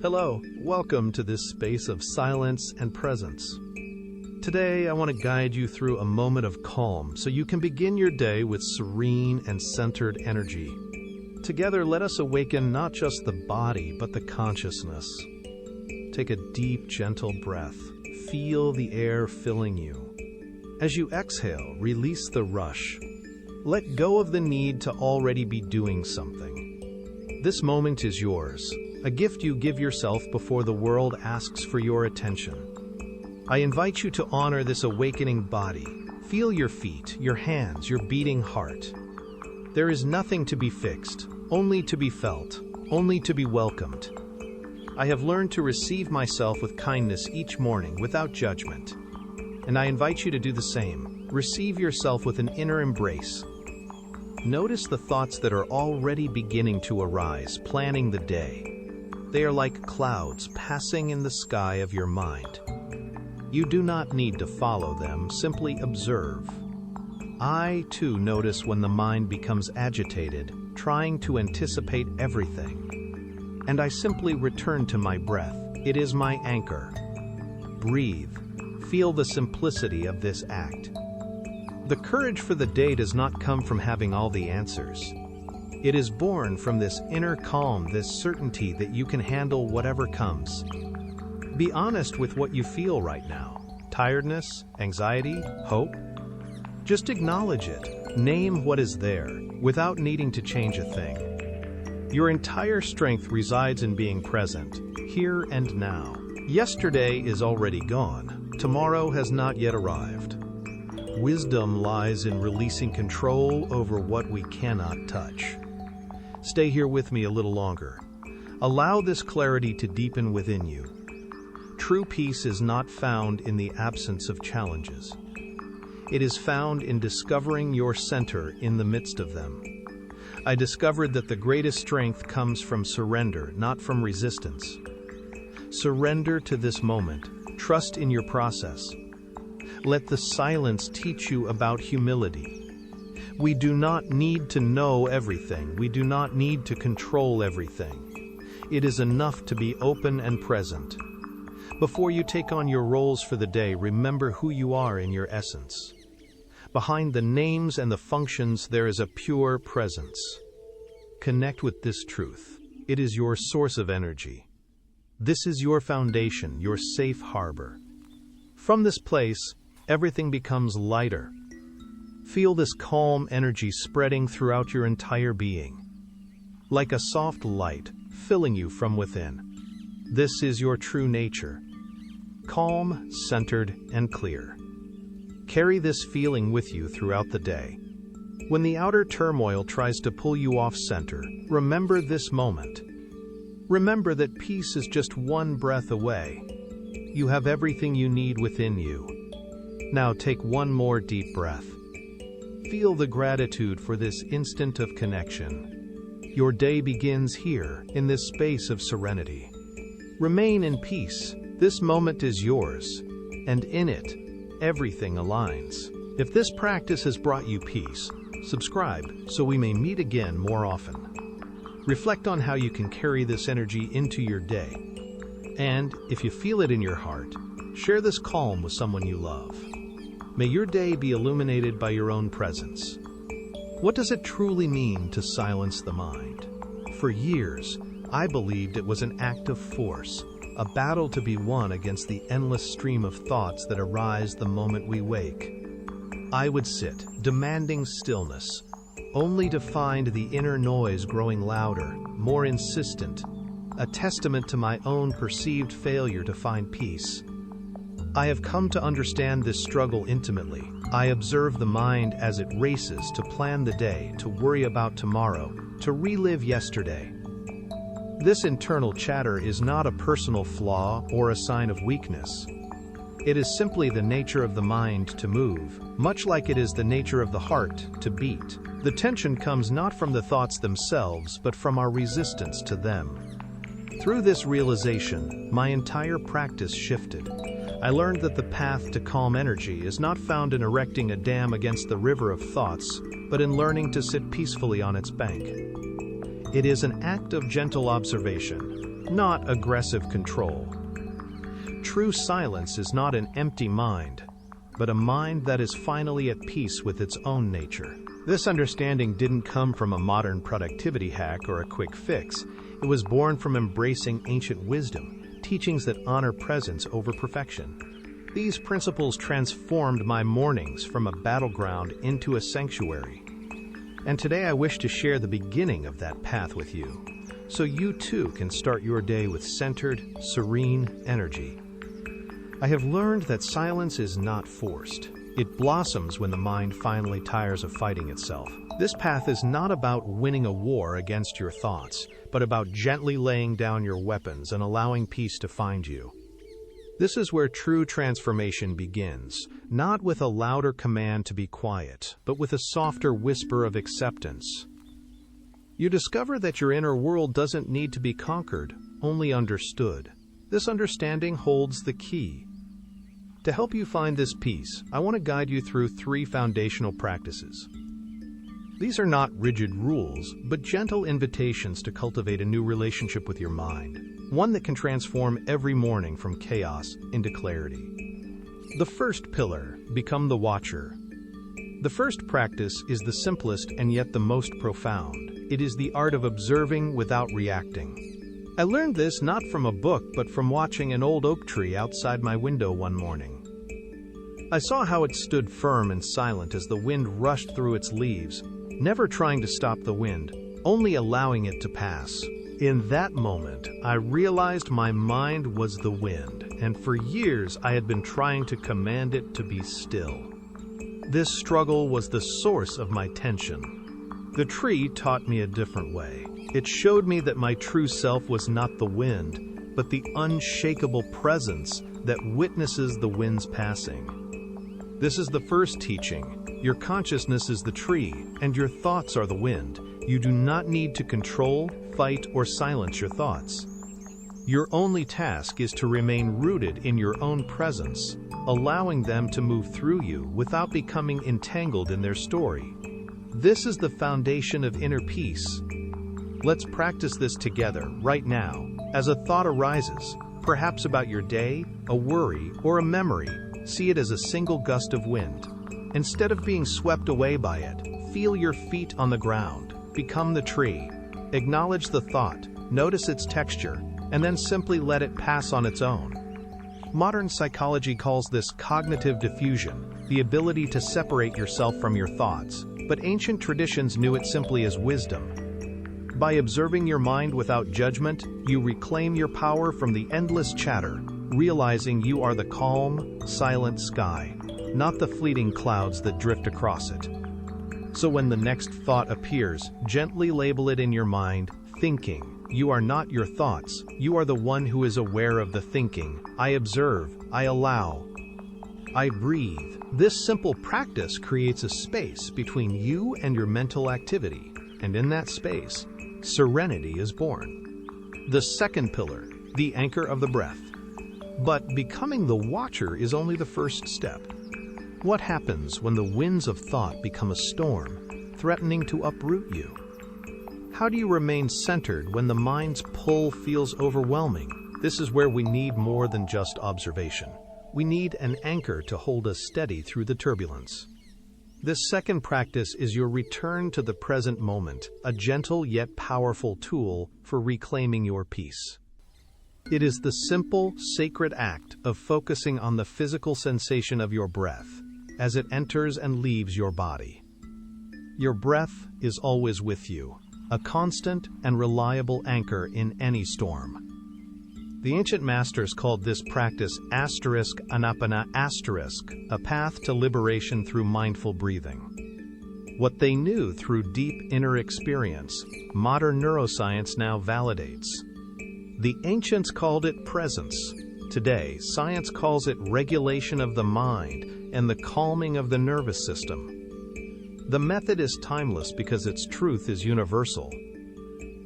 Hello, welcome to this space of silence and presence. Today, I want to guide you through a moment of calm so you can begin your day with serene and centered energy. Together, let us awaken not just the body, but the consciousness. Take a deep, gentle breath. Feel the air filling you. As you exhale, release the rush. Let go of the need to already be doing something. This moment is yours, a gift you give yourself before the world asks for your attention. I invite you to honor this awakening body. Feel your feet, your hands, your beating heart. There is nothing to be fixed, only to be felt, only to be welcomed. I have learned to receive myself with kindness each morning without judgment. And I invite you to do the same. Receive yourself with an inner embrace. Notice the thoughts that are already beginning to arise, planning the day. They are like clouds passing in the sky of your mind. You do not need to follow them, simply observe. I, too, notice when the mind becomes agitated, trying to anticipate everything. And I simply return to my breath. It is my anchor. Breathe. Feel the simplicity of this act. The courage for the day does not come from having all the answers. It is born from this inner calm, this certainty that you can handle whatever comes. Be honest with what you feel right now. Tiredness, anxiety, hope. Just acknowledge it. Name what is there, without needing to change a thing. Your entire strength resides in being present, here and now. Yesterday is already gone. Tomorrow has not yet arrived. Wisdom lies in releasing control over what we cannot touch. Stay here with me a little longer. Allow this clarity to deepen within you. True peace is not found in the absence of challenges. It is found in discovering your center in the midst of them. I discovered that the greatest strength comes from surrender, not from resistance. Surrender to this moment. Trust in your process. Let the silence teach you about humility. We do not need to know everything. We do not need to control everything. It is enough to be open and present. Before you take on your roles for the day, remember who you are in your essence. Behind the names and the functions, there is a pure presence. Connect with this truth. It is your source of energy. This is your foundation, your safe harbor. From this place, everything becomes lighter. Feel this calm energy spreading throughout your entire being, like a soft light filling you from within. This is your true nature, calm, centered, and clear. Carry this feeling with you throughout the day. When the outer turmoil tries to pull you off center, remember this moment. Remember that peace is just one breath away. You have everything you need within you. Now take one more deep breath. Feel the gratitude for this instant of connection. Your day begins here, in this space of serenity. Remain in peace. This moment is yours, and in it, everything aligns. If this practice has brought you peace, subscribe so we may meet again more often. Reflect on how you can carry this energy into your day. And, if you feel it in your heart, share this calm with someone you love. May your day be illuminated by your own presence. What does it truly mean to silence the mind? For years, I believed it was an act of force, a battle to be won against the endless stream of thoughts that arise the moment we wake. I would sit, demanding stillness, only to find the inner noise growing louder, more insistent, a testament to my own perceived failure to find peace. I have come to understand this struggle intimately. I observe the mind as it races to plan the day, to worry about tomorrow, to relive yesterday. This internal chatter is not a personal flaw or a sign of weakness. It is simply the nature of the mind to move, much like it is the nature of the heart to beat. The tension comes not from the thoughts themselves, but from our resistance to them. Through this realization, my entire practice shifted. I learned that the path to calm energy is not found in erecting a dam against the river of thoughts, but in learning to sit peacefully on its bank. It is an act of gentle observation, not aggressive control. True silence is not an empty mind, but a mind that is finally at peace with its own nature. This understanding didn't come from a modern productivity hack or a quick fix. It was born from embracing ancient wisdom, teachings that honor presence over perfection. These principles transformed my mornings from a battleground into a sanctuary. And today I wish to share the beginning of that path with you, so you too can start your day with centered, serene energy. I have learned that silence is not forced. It blossoms when the mind finally tires of fighting itself. This path is not about winning a war against your thoughts, but about gently laying down your weapons and allowing peace to find you. This is where true transformation begins, not with a louder command to be quiet, but with a softer whisper of acceptance. You discover that your inner world doesn't need to be conquered, only understood. This understanding holds the key. To help you find this peace, I want to guide you through 3 foundational practices. These are not rigid rules, but gentle invitations to cultivate a new relationship with your mind, one that can transform every morning from chaos into clarity. The first pillar, become the watcher. The first practice is the simplest and yet the most profound. It is the art of observing without reacting. I learned this not from a book, but from watching an old oak tree outside my window one morning. I saw how it stood firm and silent as the wind rushed through its leaves, never trying to stop the wind, only allowing it to pass. In that moment, I realized my mind was the wind, and for years I had been trying to command it to be still. This struggle was the source of my tension. The tree taught me a different way. It showed me that my true self was not the wind, but the unshakable presence that witnesses the wind's passing. This is the first teaching. Your consciousness is the tree, and your thoughts are the wind. You do not need to control, fight, or silence your thoughts. Your only task is to remain rooted in your own presence, allowing them to move through you without becoming entangled in their story. This is the foundation of inner peace. Let's practice this together, right now. As a thought arises, perhaps about your day, a worry, or a memory, see it as a single gust of wind. Instead of being swept away by it, feel your feet on the ground. Become the tree. Acknowledge the thought, notice its texture, and then simply let it pass on its own. Modern psychology calls this cognitive diffusion, the ability to separate yourself from your thoughts, but ancient traditions knew it simply as wisdom. By observing your mind without judgment, you reclaim your power from the endless chatter, realizing you are the calm, silent sky, not the fleeting clouds that drift across it. So when the next thought appears, gently label it in your mind, thinking. You are not your thoughts, you are the one who is aware of the thinking. I observe, I allow, I breathe. This simple practice creates a space between you and your mental activity, and in that space, serenity is born. The second pillar, the anchor of the breath. But becoming the watcher is only the first step. What happens when the winds of thought become a storm, threatening to uproot you? How do you remain centered when the mind's pull feels overwhelming? This is where we need more than just observation. We need an anchor to hold us steady through the turbulence. This second practice is your return to the present moment, a gentle yet powerful tool for reclaiming your peace. It is the simple, sacred act of focusing on the physical sensation of your breath as it enters and leaves your body. Your breath is always with you, a constant and reliable anchor in any storm. The ancient masters called this practice *anapana*, a path to liberation through mindful breathing. What they knew through deep inner experience, modern neuroscience now validates. The ancients called it presence. Today, science calls it regulation of the mind and the calming of the nervous system. The method is timeless because its truth is universal.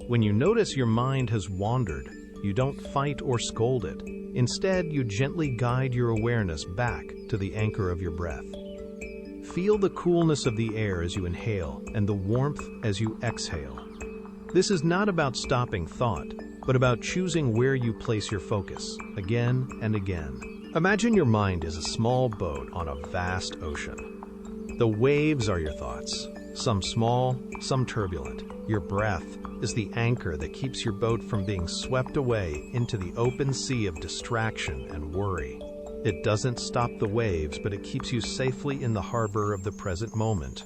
When you notice your mind has wandered, you don't fight or scold it. Instead, you gently guide your awareness back to the anchor of your breath. Feel the coolness of the air as you inhale and the warmth as you exhale. This is not about stopping thought, but about choosing where you place your focus, again and again. Imagine your mind is a small boat on a vast ocean. The waves are your thoughts, some small, some turbulent. Your breath is the anchor that keeps your boat from being swept away into the open sea of distraction and worry. It doesn't stop the waves, but it keeps you safely in the harbor of the present moment.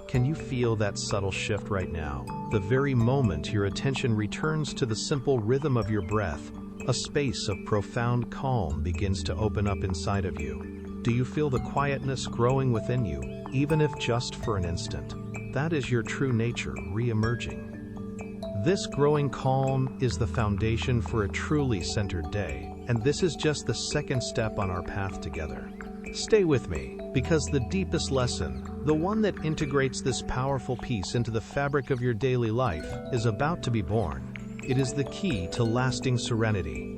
Can you feel that subtle shift right now? The very moment your attention returns to the simple rhythm of your breath, a space of profound calm begins to open up inside of you. Do you feel the quietness growing within you, even if just for an instant? That is your true nature re-emerging. This growing calm is the foundation for a truly centered day, and this is just the second step on our path together. Stay with me, because the deepest lesson, the one that integrates this powerful piece into the fabric of your daily life, is about to be born. It is the key to lasting serenity.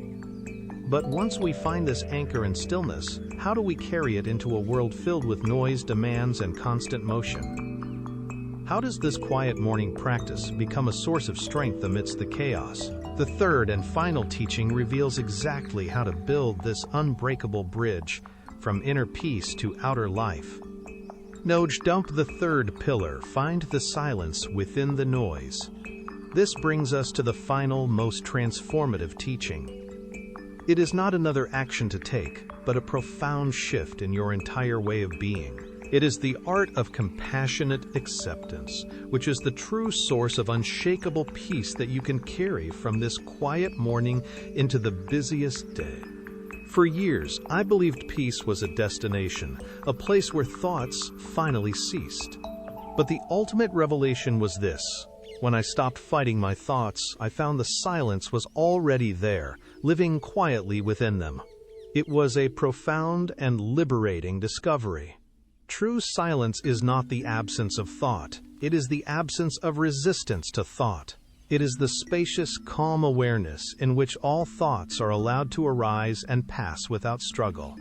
But once we find this anchor in stillness, how do we carry it into a world filled with noise, demands, and constant motion? How does this quiet morning practice become a source of strength amidst the chaos? The third and final teaching reveals exactly how to build this unbreakable bridge from inner peace to outer life. Noj, dump the third pillar, find the silence within the noise. This brings us to the final, most transformative teaching. It is not another action to take, but a profound shift in your entire way of being. It is the art of compassionate acceptance, which is the true source of unshakable peace that you can carry from this quiet morning into the busiest day. For years, I believed peace was a destination, a place where thoughts finally ceased. But the ultimate revelation was this. When I stopped fighting my thoughts, I found the silence was already there, living quietly within them. It was a profound and liberating discovery. True silence is not the absence of thought. It is the absence of resistance to thought. It is the spacious, calm awareness in which all thoughts are allowed to arise and pass without struggle.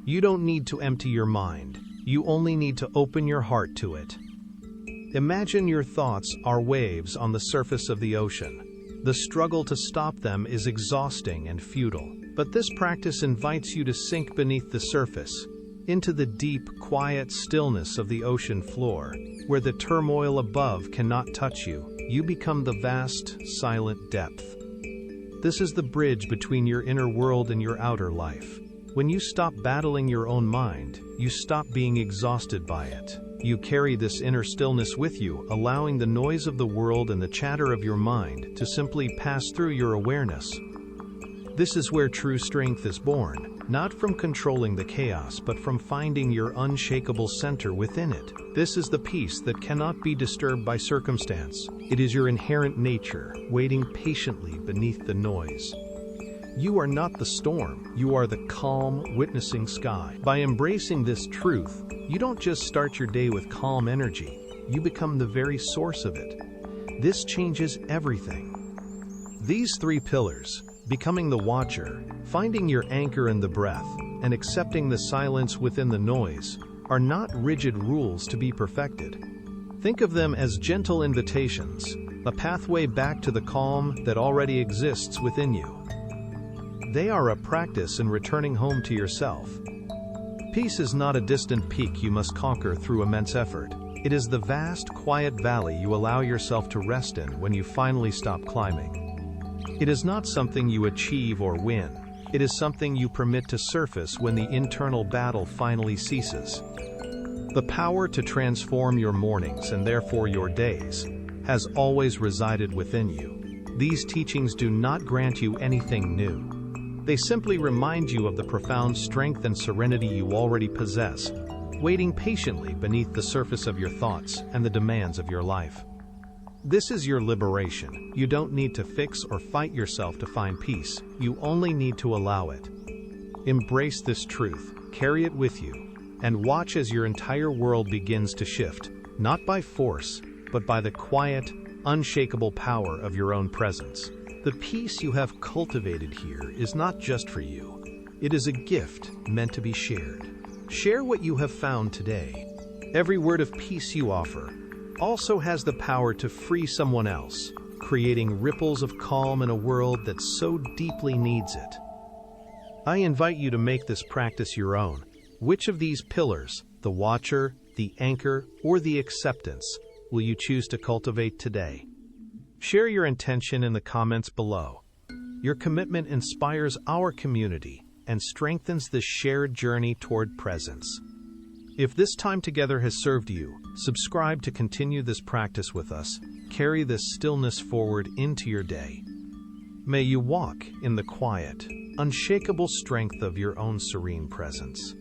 You don't need to empty your mind. You only need to open your heart to it. Imagine your thoughts are waves on the surface of the ocean. The struggle to stop them is exhausting and futile. But this practice invites you to sink beneath the surface, into the deep, quiet stillness of the ocean floor, where the turmoil above cannot touch you. You become the vast, silent depth. This is the bridge between your inner world and your outer life. When you stop battling your own mind, you stop being exhausted by it. You carry this inner stillness with you, allowing the noise of the world and the chatter of your mind to simply pass through your awareness. This is where true strength is born, not from controlling the chaos, but from finding your unshakable center within it. This is the peace that cannot be disturbed by circumstance. It is your inherent nature, waiting patiently beneath the noise. You are not the storm, you are the calm, witnessing sky. By embracing this truth, you don't just start your day with calm energy, you become the very source of it. This changes everything. These three pillars, becoming the watcher, finding your anchor in the breath, and accepting the silence within the noise, are not rigid rules to be perfected. Think of them as gentle invitations, a pathway back to the calm that already exists within you. They are a practice in returning home to yourself. Peace is not a distant peak you must conquer through immense effort. It is the vast, quiet valley you allow yourself to rest in when you finally stop climbing. It is not something you achieve or win. It is something you permit to surface when the internal battle finally ceases. The power to transform your mornings and therefore your days has always resided within you. These teachings do not grant you anything new. They simply remind you of the profound strength and serenity you already possess, waiting patiently beneath the surface of your thoughts and the demands of your life. This is your liberation. You don't need to fix or fight yourself to find peace. You only need to allow it. Embrace this truth, carry it with you, and watch as your entire world begins to shift, not by force, but by the quiet, unshakable power of your own presence. The peace you have cultivated here is not just for you. It is a gift meant to be shared. Share what you have found today. Every word of peace you offer also has the power to free someone else, creating ripples of calm in a world that so deeply needs it. I invite you to make this practice your own. Which of these pillars, the watcher, the anchor, or the acceptance, will you choose to cultivate today? Share your intention in the comments below. Your commitment inspires our community and strengthens the shared journey toward presence. If this time together has served you, subscribe to continue this practice with us. Carry this stillness forward into your day. May you walk in the quiet, unshakable strength of your own serene presence.